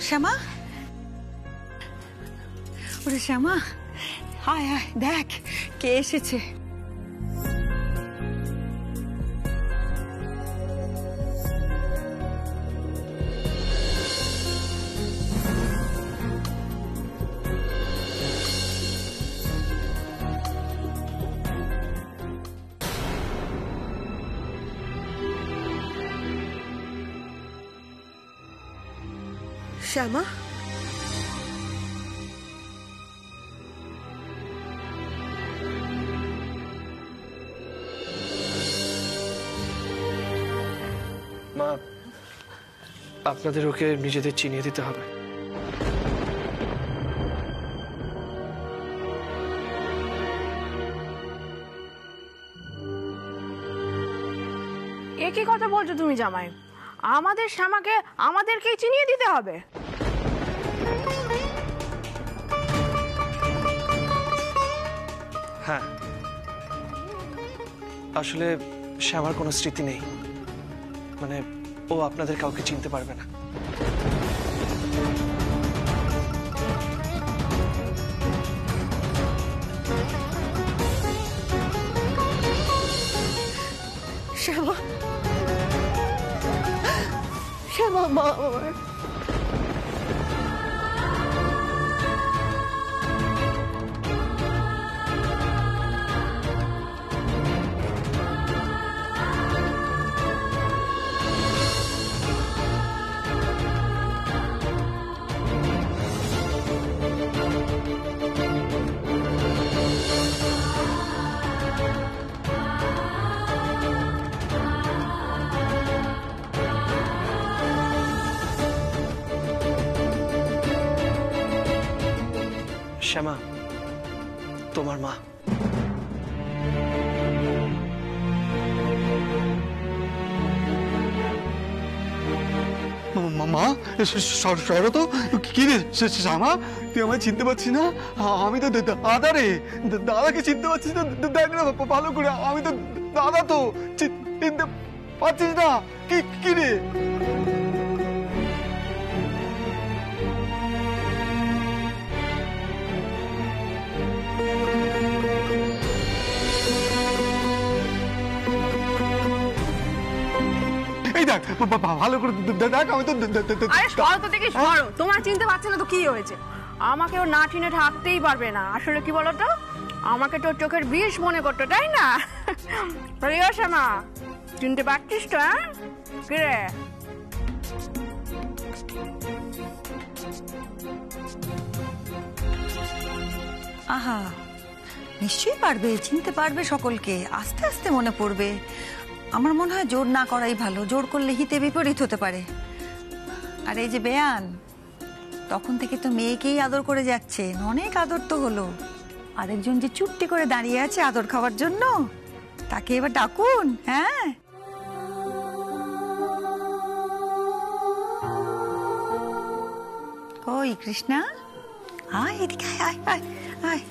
শ্যামা, ওরে শ্যামা, আয় আয়, দেখ কে এসেছে। শ্যামা, মা, আপনাদের ওকে নিজেদের চিনিয়ে দিতে হবে। একই কথা বলছো তুমি জামাই? আমাদের শ্যামাকে আমাদেরকেই চিনিয়ে দিতে হবে? হ্যাঁ, আসলে শ্যামার কোনো স্মৃতি নেই, মানে ও আপনাদের কাউকে চিনতে পারবে না। শ্যামা, শ্যামা মা আমার। শ্যামা তোমার মা। মা, সরো তো। কি রে শ্যামা, তুই আমায় চিনতে পারছিস না? আমি তো দাদা রে, দাদাকে চিনতে পারছিস না? দেখ না ভালো করে, আমি তো দাদা, তো চিনতে পারছিস না? কি রে? ভালো করে দেখ, আমি তো। আরে সরো তো দেখি, সরো। তোমার চিনতে পারছে না তো কি হয়েছে? আমাকে ও না চিনে থাকতেই পারবে না। আসলে কি বলতো, আমাকে তোর চোখের বিষ মনে করতো, তাই না? রিয়া শ্যামা, চিনতে পারছিস তো? কি রে? আহা, নিশ্চয়ই পারবে, চিনতে পারবে সকলকে, আস্তে আস্তে মনে পড়বে। আমার মনে হয় জোর না করাই ভালো, জোর করলে হিতে বিপরীত হতে পারে। আর এই যে বেয়ান, তখন থেকে তো মেয়েকেই আদর করে যাচ্ছেন, অনেক আদর তো হলো। আরেকজন যে চুপটি করে দাঁড়িয়ে আছে আদর খাওয়ার জন্য, তাকে এবার ডাকুন। হ্যাঁ, ওই কৃষ্ণা, আয় এদিকে, আয় আয় আয়।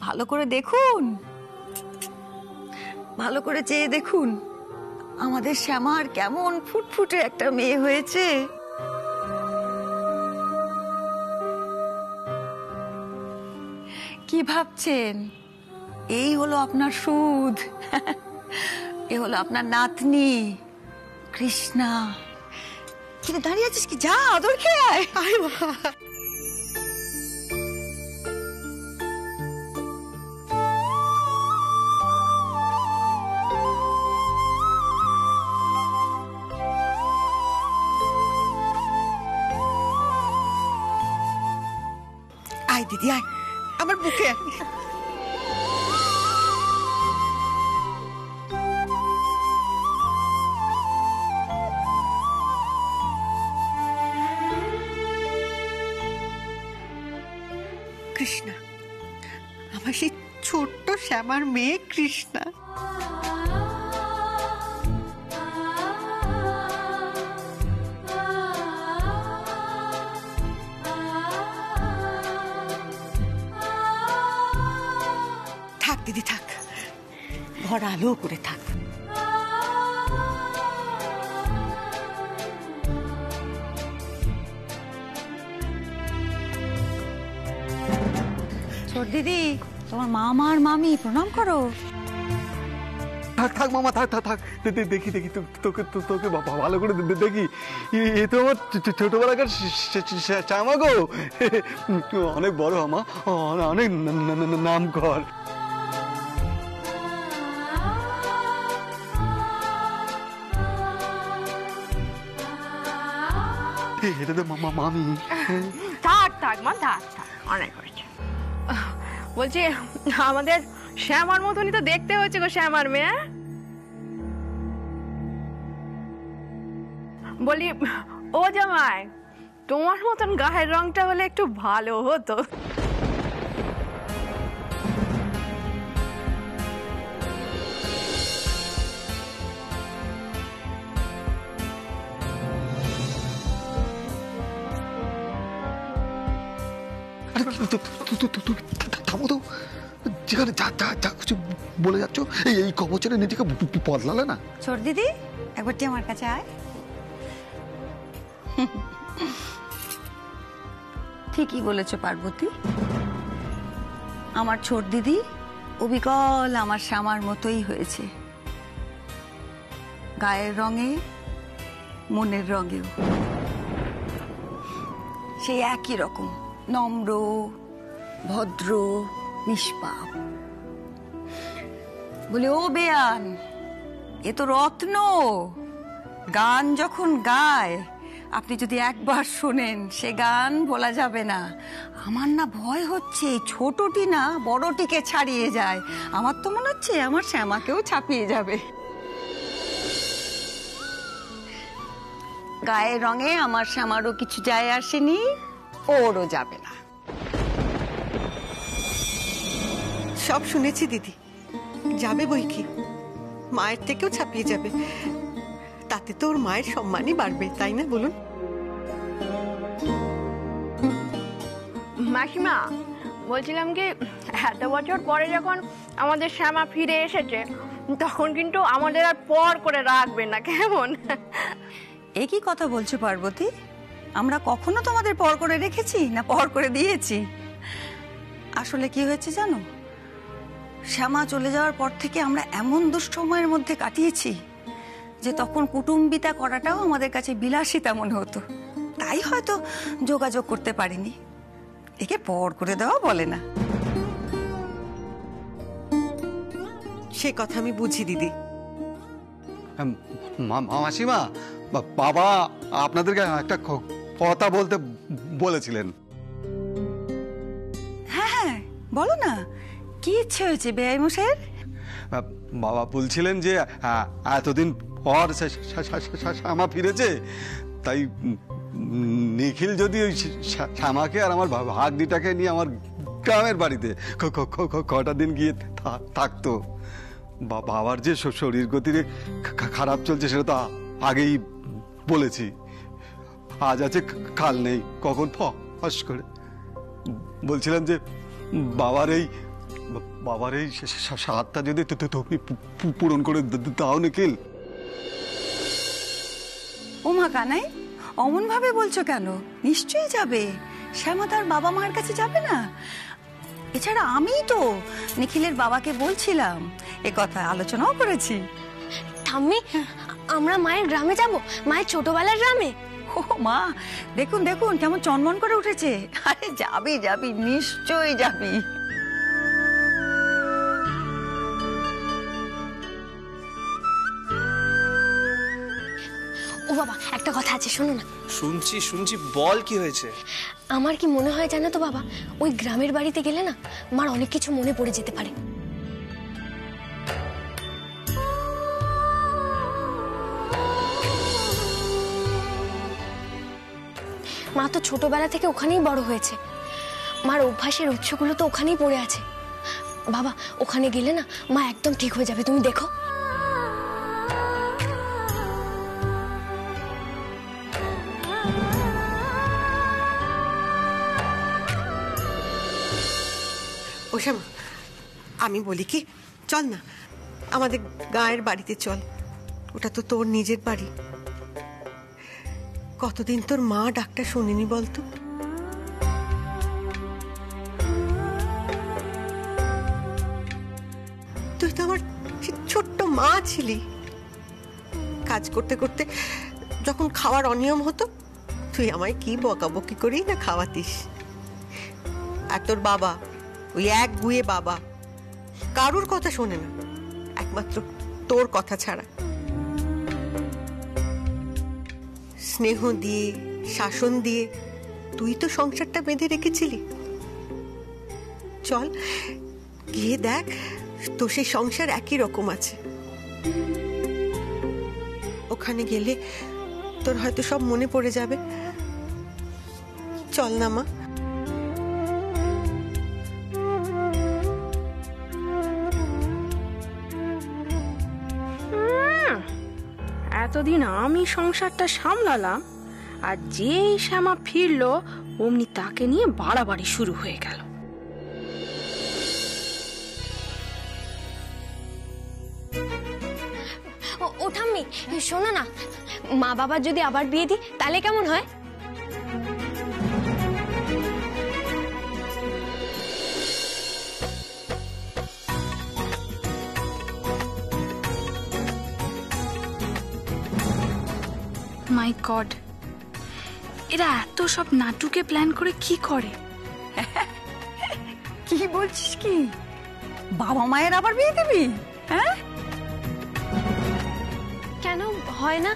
ভালো করে দেখুন, ভালো করে চেয়ে দেখুন, আমাদের শ্যামার কেমন ফুটফুটে একটা মেয়ে হয়েছে। কি ভাবছেন? এই হলো আপনার সুধ, এ হলো আপনার নাতনি কৃষ্ণা। কি দাঁড়িয়ে আছিস, কি যা আদর খেয়ে আয়। আয় বাবা। আয় দিদি, আয় আমার বুকে আয়। কৃষ্ণা, আমার সেই ছোট্ট শ্যামার মেয়ে কৃষ্ণা। থাক দিদি, থাক, ঘর আলো করে থাক। ছোট দিদি, তোমার মামা আর মামি প্রণাম করো। থাক থাক মামা, থাক থাক থাক, দেখি দেখি তোকে তোকে ভালো করে দেখি। এ তো আমার ছোটবেলাকার শ্যামা গো, অনেক বড় আমা, অনেক নাম কর। এটা তো মামা মামি। থাক থাক মা, থাক থাক, অনেক হয়েছে। বলছি আমাদের শ্যামার মতনই তো দেখতে হচ্ছে গো শ্যামার মেয়ে। বলি ও জামাই, তোমার মতন গায়ের রংটা হলে একটু ভালো হতো। থামো তো, যেখানে যা যা যা কিছু বলে যাচ্ছ এই কবচের নীতিকে বদলালে না। ছোট দিদি, একবারটি আমার কাছে আয়। ঠিকই বলেছ পার্বতী, আমার ছোট দিদি অবিকল আমার শ্যামার মতোই হয়েছে, গায়ের রঙে মনের রঙেও সেই একই রকম, নম্র, ভদ্র, নিষ্পাপ। বলে ও বেয়ান, এ তো রত্ন, গান যখন গায় আপনি যদি একবার শোনেন সে গান বলা যাবে না। আমার না ভয় হচ্ছে ছোটটি না বড়টিকে ছাড়িয়ে যায়, আমার তো মনে হচ্ছে আমার শ্যামাকেও ছাপিয়ে যাবে। গায়ের রঙে আমার শ্যামারও কিছু যায় আসেনি, ওরও যাবে না। সব শুনেছি দিদি, যাবে বই কি, মায়ের থেকেও ছাপিয়ে যাবে। তাতে তো ওর মায়ের সম্মানই বাড়বে, তাই না বলুন? মাসিমা, বলছিলাম কি এত বছর পরে যখন আমাদের শ্যামা ফিরে এসেছে তখন কিন্তু আমাদের আর পর করে রাখবে না, কেমন? এ কি কথা বলছো পার্বতী? আমরা কখনো তোমাদের পর করে রেখেছি না পর করে দিয়েছি? আসলে কি হয়েছে জানো, শ্যামা চলে যাওয়ার পর থেকে আমরা এমন দুঃসময়ের মধ্যে কাটিয়েছি যে তখন কুটুম্বিতা করাটাও আমাদের কাছে বিলাসিতা মনে হতো, তাই হয়তো যোগাযোগ করতে পারিনি। একে পর করে দেওয়া বলে না। সে কথা আমি বুঝি দিদি। মাসিমা, বাবা আপনাদেরকে একটা কথা বলতে বলেছিলেন। হ্যাঁ হ্যাঁ, বলো না, কি ইচ্ছে হয়েছে বেআই মশাইয়ের? বাবা বলছিলেন যে এতদিন পর শ্যামা ফিরেছে, তাই নিখিল যদি ওই শ্যামাকে আর আমার ভাগ্নিটাকে নিয়ে আমার গ্রামের বাড়িতে কটা দিন গিয়ে থাকতো। বাবার যে শরীর গতিরে খারাপ চলছে সেটা তো আগেই বলেছি, আজ আছে কাল নেই, কখন ফস করে। বলছিলাম যে বাবার এই সাতটা যদি তুমি পূরণ করে দাও নিখিল। ওমা কানাই, অমন ভাবে বলছো কেন? নিশ্চয়ই যাবে, শ্যামা তার বাবা মার কাছে যাবে না? এছাড়া আমি তো নিখিলের বাবাকে বলছিলাম, এ কথা আলোচনাও করেছি। ঠাম্মি, আমরা মায়ের গ্রামে যাব, মায়ের ছোটবেলার গ্রামে। ও মা, দেখুন দেখুন কেমন চনমন করে উঠেছে। আরে যাবি যাবি, নিশ্চয়ই যাবি। ও বাবা, একটা কথা আছে, শোনো না। শুনছি শুনছি, বল কি হয়েছে? আমার কি মনে হয় জানো তো বাবা, ওই গ্রামের বাড়িতে গেলে না মার অনেক কিছু মনে পড়ে যেতে পারে। মা তো ছোটবেলা থেকে ওখানেই বড় হয়েছে, মার অভ্যাসের উৎসগুলো তো ওখানেই পড়ে আছে। বাবা, ওখানে গেলে না মা একদম ঠিক হয়ে যাবে, তুমি দেখো। ও শ্যামা, আমি বলি কি, চল না আমাদের গায়ের বাড়িতে চল, ওটা তো তোর নিজের বাড়ি। কতদিন তোর মা ডাকটা শুনিনি বলতো? মা ছিলি। কাজ করতে করতে যখন খাওয়ার অনিয়ম হতো, তুই আমায় কি বকাবকি করেই না খাওয়াতিস। আর তোর বাবা, ওই এক গুয়ে বাবা, কারুর কথা শোনে না, একমাত্র তোর কথা ছাড়া। স্নেহ দিয়ে, শাসন দিয়ে তুই তো সংসারটা বেঁধে রেখেছিলি। চল গিয়ে দেখ, তো সেই সংসার একই রকম আছে। ওখানে গেলে তোর হয়তো সব মনে পড়ে যাবে। চল না মা। এতদিন আমি সংসারটা সামলালাম, আর যেই শ্যামা ফিরলো অমনি তাকে নিয়ে বাড়াবাড়ি শুরু হয়ে গেল। ও ঠাম্মি, শোনো না, মা বাবার যদি আবার বিয়ে দিই তাহলে কেমন হয়? মাই গড, এরা এত সব নাটুকে প্ল্যান করে কি করে? কি বলছিস কি? বাবা মায়ের আবার বিয়ে দিবি? হ্যাঁ, কেন হয় না?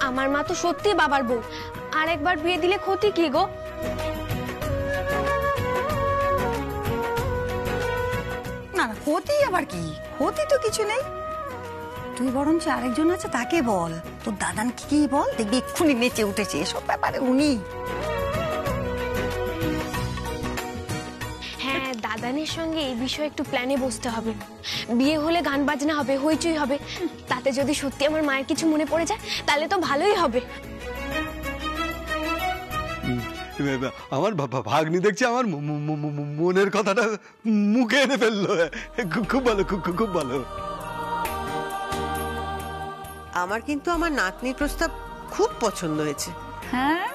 আমার মা তো সত্যি বাবার বউ, আর একবার বিয়ে দিলে ক্ষতি কি গো? না না, ক্ষতি আবার কি? ক্ষতি তো কিছু নেই। তুই বরঞ্চ আরেকজন আছে তাকে বল, তোর দাদান কি বল, দেখবি এক্ষুনি নেচে উঠেছে এসব ব্যাপারে উনি। হ্যাঁ, দাদানের সঙ্গে এই বিষয়ে একটু প্ল্যানে বসতে হবে। বিয়ে হলে গান বাজনা হবে, হইচই হবে। তাতে যদি সত্যি আমার মায়ের কিছু মনে পড়ে যায় তাহলে তো ভালোই হবে। আমার ভাগ্নি দেখছি আমার মনের কথাটা মুখে এনে ফেললো। খুব ভালো, খুব ভালো। আমার কিন্তু আমার নাতনির প্রস্তাব খুব পছন্দ হয়েছে। হ্যাঁ,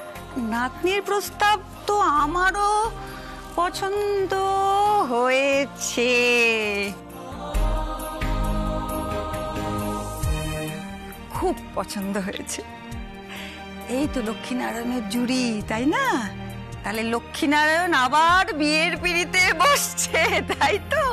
নাতনির প্রস্তাব তো আমারও পছন্দ হয়েছে। খুব পছন্দ হয়েছে। এই তো লক্ষ্মীনারায়ণের জুড়ি, তাই না? তাহলে লক্ষ্মীনারায়ণ আবার বিয়ের পিঁড়িতে বসছে, তাই তো?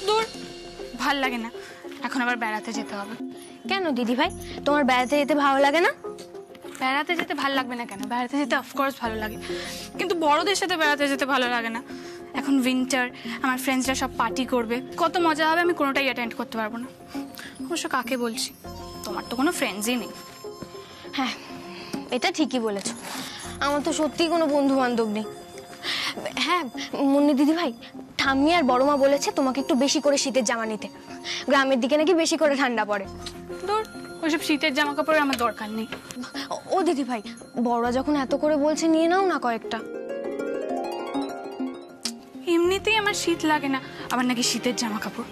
দূর, ভাল লাগে না, এখন আবার বেড়াতে যেতে হবে। কেন দিদি ভাই, তোমার বেড়াতে যেতে ভালো লাগে না? বেড়াতে যেতে ভালো লাগবে না কেন? বেড়াতে যেতে অফকোর্স ভালো লাগে, কিন্তু বড়দের সাথে বেড়াতে যেতে ভালো লাগে না। এখন উইন্টার, আমার ফ্রেন্ডসরা সব পার্টি করবে, কত মজা হবে, আমি কোনোটাই অ্যাটেন্ড করতে পারবো না। অবশ্য কাকে বলছি, তোমার তো কোনো ফ্রেন্ডসই নেই। হ্যাঁ, এটা ঠিকই বলেছ, আমার তো সত্যিই কোনো বন্ধু বান্ধব নেই। হ্যাঁ মুন্নি দিদি ভাই, ঠাম্মি আর বড়মা বলেছে তোমাকে একটু বেশি করে শীতের জামা নিতে, গ্রামের দিকে নাকি বেশি করে ঠান্ডা পড়ে। দূর, ওইসব শীতের জামা কাপড়ের আমার দরকার নেই। ও দিদি ভাই, বড়রা যখন এত করে বলছে নিয়ে নাও না কয়েকটা। এমনিতেই আমার শীত লাগে না, আবার নাকি শীতের জামা কাপড়।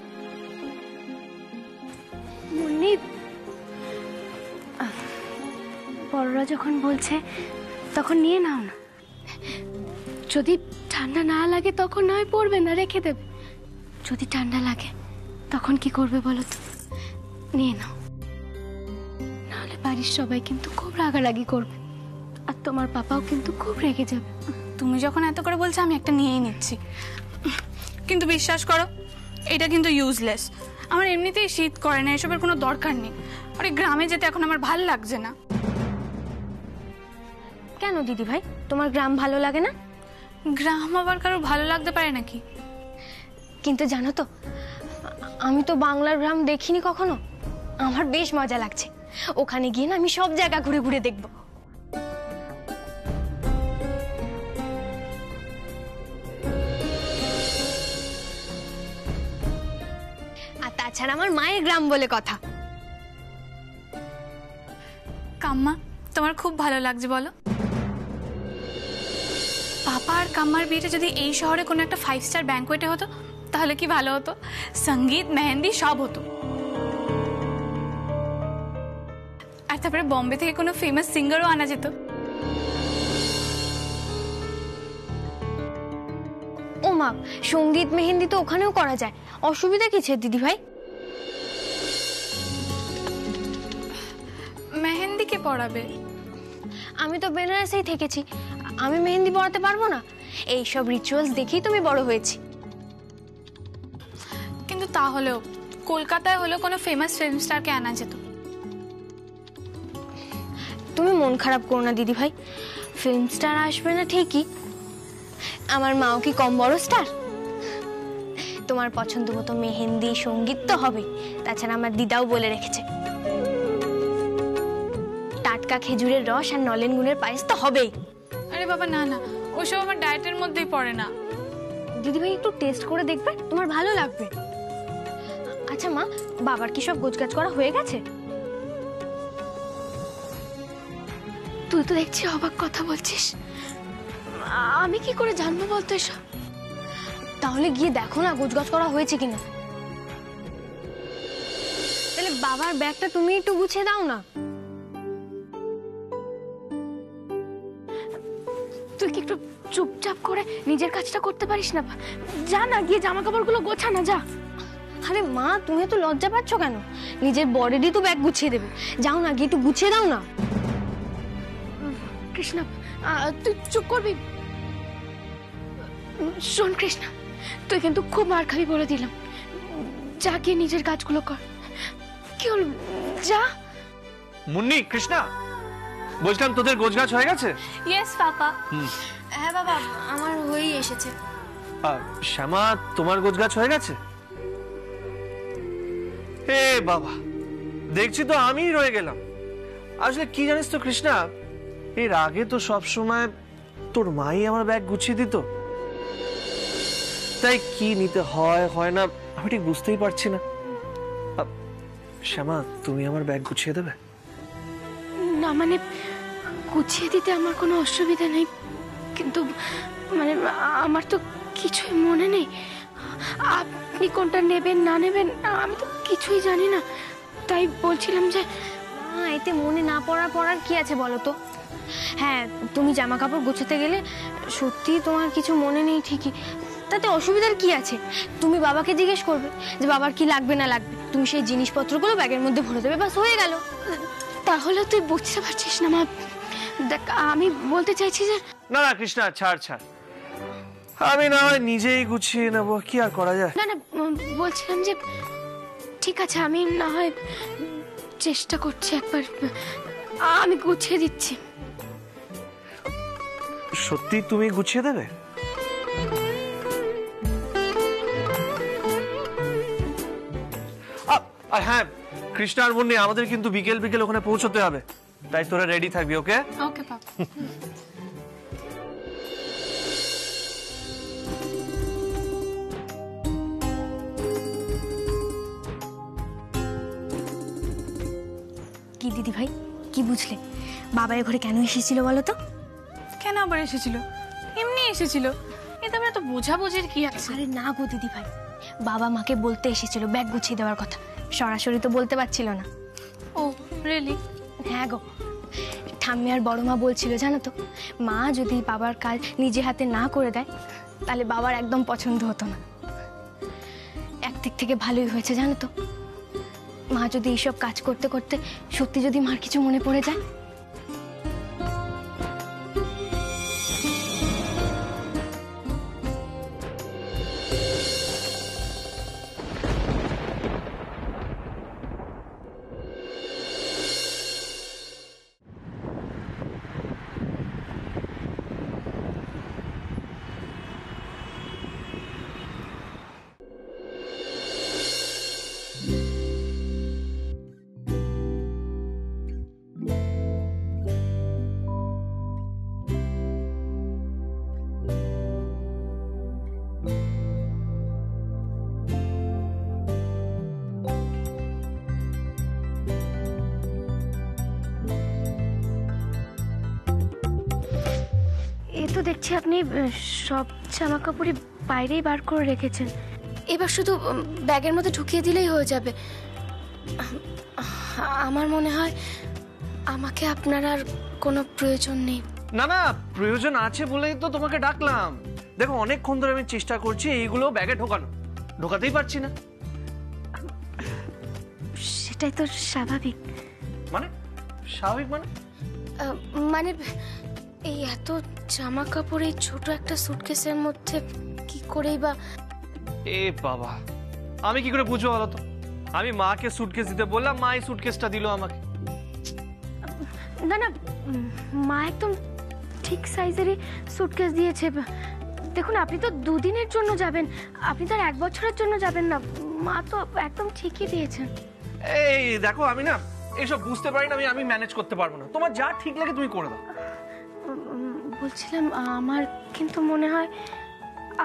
মুন্নি, বড়রা যখন বলছে তখন নিয়ে নাও না। যদি ঠান্ডা না লাগে তখন নয় পড়বে না, রেখে দেবে। যদি ঠান্ডা লাগে তখন কি করবে বলো তো? নিয়ে নাও, নাহলে বাড়ির সবাই কিন্তু খুব রাগারাগি করবে, আর তোমার পাপাও কিন্তু খুব রেগে যাবে। তুমি যখন এত করে বলছো আমি একটা নিয়েই নিচ্ছি, কিন্তু বিশ্বাস করো এটা কিন্তু ইউজলেস। আমার এমনিতেই শীত করে না, এসবের কোনো দরকার নেই। আর গ্রামে যেতে এখন আমার ভাল লাগছে না। কেন দিদি ভাই, তোমার গ্রাম ভালো লাগে না? গ্রাম আবার কারোর ভালো লাগতে পারে নাকি? কিন্তু জানো তো, আমি তো বাংলার গ্রাম দেখিনি কখনো, আমার বেশ মজা লাগছে। ওখানে গিয়ে না আমি সব জায়গা ঘুরে ঘুরে দেখবো। আর তাছাড়া আমার মায়ের গ্রাম বলে কথা। কাম্মা, তোমার খুব ভালো লাগছে বলো? পাপা আর কাম্মার বিয়েটা যদি এই শহরে কোনো একটা 5 স্টার ব্যাঙ্কোয়েটে হতো তাহলে কি ভালো হতো, সঙ্গীত মেহেন্দি সব হতো। আর তারপরে বম্বে থেকে কোনো ফেমাস সিঙ্গারও আনা যেত। ও মা, সঙ্গীত মেহেন্দি তো ওখানেও করা যায়, অসুবিধা কিছু দিদি ভাই? মেহেন্দি কে পড়াবে? আমি তো বেনারসেই থেকেছি, আমি মেহেন্দি পড়াতে পারবো না? এইসব রিচুয়ালস দেখেই তুমি বড় হয়েছি। কিন্তু তাহলেও কলকাতায় হলেও কোনো ফেমাস ফিল্ম স্টারকে আনা যেত। তুমি মন খারাপ করো না দিদি ভাই, ফিল্ম স্টার আসবে না ঠিকই, আমার মাও কি কম বড় স্টার? তোমার পছন্দ মতো মেহেন্দি সঙ্গীত তো হবেই, তাছাড়া আমার দিদাও বলে রেখেছে টাটকা খেজুরের রস আর নলেন গুড়ের পায়েস তো হবেই। আরে বাবা না না, ওসব আমার ডায়েটের মধ্যেই পড়ে না। দিদি ভাই একটু টেস্ট করে দেখবে, তোমার ভালো লাগবে। আচ্ছা মা, বাবার কি সব গোছগাছ করা হয়ে গেছে? তুই তো দেখছি অবাক কথা বলছিস, আমি কি করে জানবো বলতো এসব? তাহলে গিয়ে দেখো না গোছগাছ করা হয়েছে কিনা। তাহলে বাবার ব্যাগটা তুমি একটু গুছিয়ে দাও না। তুই কি একটু চুপচাপ করে নিজের কাজটা করতে পারিস না? যা না, গিয়ে জামা কাপড়গুলো গোছা না, যা। আরে মা, তুমি তো লজ্জা পাচ্ছ কেন? নিজের বডিরই তো ব্যাগ গুছিয়ে দেবে, যাও না, গিয়ে একটু গুছিয়ে দাও না। কৃষ্ণা, তুই চুপ করবি? শোন কৃষ্ণা, তুই কিন্তু খুব মার খাবি বলে দিলাম, যা গিয়ে নিজের কাজগুলো কর। কি হল, যা। মুন্নি, কৃষ্ণা, বলছিলাম তোদের গোছগাছ হয়ে গেছে? ইয়েস পাপা। হ্যাঁ বাবা, আমার হয়েই এসেছে। শ্যামা, তোমার গোছগাছ হয়ে গেছে? হে বাবা, দেখছি তো আমিই রয়ে গেলাম। আসলে কি জানিস তো কৃষ্ণা, এর আগে তো সব সময় তোর মাই আমার ব্যাগ গুছিয়ে দিত, তাই কি নিতে হয় হয় না আমি ঠিক বুঝতেই পারছি না। শ্যামা, তুমি আমার ব্যাগ গুছিয়ে দেবে? না মানে, গুছিয়ে দিতে আমার কোনো অসুবিধা নেই, কিন্তু মানে আমার তো কিছুই মনে নেই। আপনি কোনটা নেবেন না নেবেন আমি তো কিছুই জানি না, তাই বলছিলাম যে এতে মনে না পড়ার কি আছে বলো তো? হ্যাঁ, তুমি জামা কাপড় গোছাতে গেলে সত্যি তোমার কিছু মনে নেই ঠিকই, তাতে অসুবিধার কি আছে? তুমি বাবাকে জিজ্ঞেস করবে যে বাবার কি লাগবে না লাগবে, তুমি সেই জিনিসপত্রগুলো ব্যাগের মধ্যে ভরে দেবে, বাস হয়ে গেল। তাহলে তুই বুঝতে পারছিস না মা, দেখ আমি বলতে চাইছি যে না না কৃষ্ণা, ছাড় ছাড়, আমি না হয় নিজেই গুছিয়ে নেবো, কি আর করা যায়। না না, বলছিলাম যে ঠিক আছে, আমি না হয় চেষ্টা করছি, একবার আমি গুছিয়ে দিচ্ছি। সত্যি তুমি গুছিয়ে দেবে? আর হ্যাঁ কৃষ্ণা আর মুন্নি, আমাদের কিন্তু বিকেল বিকেল ওখানে পৌঁছতে হবে, তাই তোরা রেডি থাকবি। ওকে ওকে পাপা। কি দিদি ভাই, কি বুঝলে? বাবা এ ঘরে কেন এসেছিল বলো তো? কেন আবার এসেছিল? এমনি এসেছিল, কিন্তু আমরা তো বোঝাবুঝির কি আছে? আরে না গো দিদি ভাই, বাবা মাকে বলতে এসেছিল ব্যাগ গুছিয়ে দেওয়ার কথা, সরাসরি তো বলতে পারছিল না। ও রিয়েলি? হ্যাঁ গো, ঠাম্মি আর বড় মা বলছিল জানো তো, মা যদি বাবার কাজ নিজে হাতে না করে দেয় তাহলে বাবার একদম পছন্দ হতো না। একদিক থেকে ভালোই হয়েছে জানো তো, মা যদি এইসব কাজ করতে করতে সত্যি যদি মার কিছু মনে পড়ে যায়। দেখছি আপনি সব জামা কাপড়ই বাইরেই বার করে রেখেছেন। এবার শুধু ব্যাগের মধ্যে ঢুকিয়ে দিলেই হয়ে যাবে। আমার মনে হয় আমাকে আপনার আর কোনো প্রয়োজন নেই। না না, প্রয়োজন আছে বলেই তো তোমাকে ডাকলাম। দেখো অনেকক্ষণ ধরে আমি চেষ্টা করছি এইগুলো ব্যাগে ঢোকাতেই পারছি না। সেটাই তো স্বাভাবিক। মানে স্বাভাবিক মানে এই এত জামা কাপড় এই ছোট একটা সুটকেসের মধ্যে কি করেই বা। এ বাবা, আমি কি করে বুঝবো বলো তো? আমি মাকে সুটকেস দিতে বললাম, মা এই সুটকেসটা দিল আমাকে। না না, মা একদম ঠিক সাইজেরই সুটকেস দিয়েছে। দেখুন, আপনি তো দুদিনের জন্য যাবেন, আপনি তো আর 1 বছরের জন্য যাবেন না। মা তো একদম ঠিকই দিয়েছেন। এই দেখো, আমি না এইসব বুঝতে পারি না, আমি ম্যানেজ করতে পারবো না। তোমার যা ঠিক লাগে তুমি করে দাও। বলছিলাম, আমার কিন্তু মনে হয়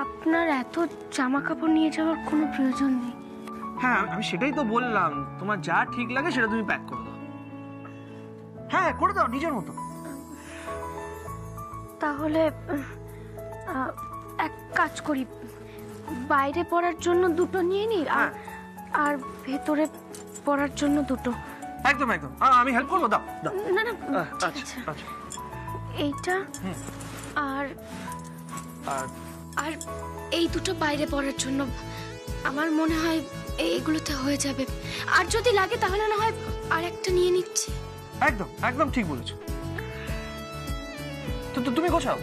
আপনার এত জামা কাপড় নিয়ে যাওয়ার কোনো প্রয়োজন নেই। হ্যাঁ, আমি সেটাই তো বললাম, তোমার যা ঠিক লাগে সেটা তুমি প্যাক করে দাও। হ্যাঁ, করে দাও নিজের মতো। তাহলে এক কাজ করি, বাইরে পরার জন্য 2টো নিয়ে নিই, আর ভেতরে পরার জন্য 2টো। একদম একদম, আমি হেল্প করবো। দাও দাও। না না, ঠিক আচ্ছা আছে। আচ্ছা। এইটা আর আর আর এই 2টো বাইরে পরার জন্য। আমার মনে হয় এইগুলোতে হয়ে যাবে। আর যদি লাগে তাহলে না হয় আর একটা নিয়ে নিচ্ছি। একদম একদম ঠিক বলেছো। তো তুমি গোছাও।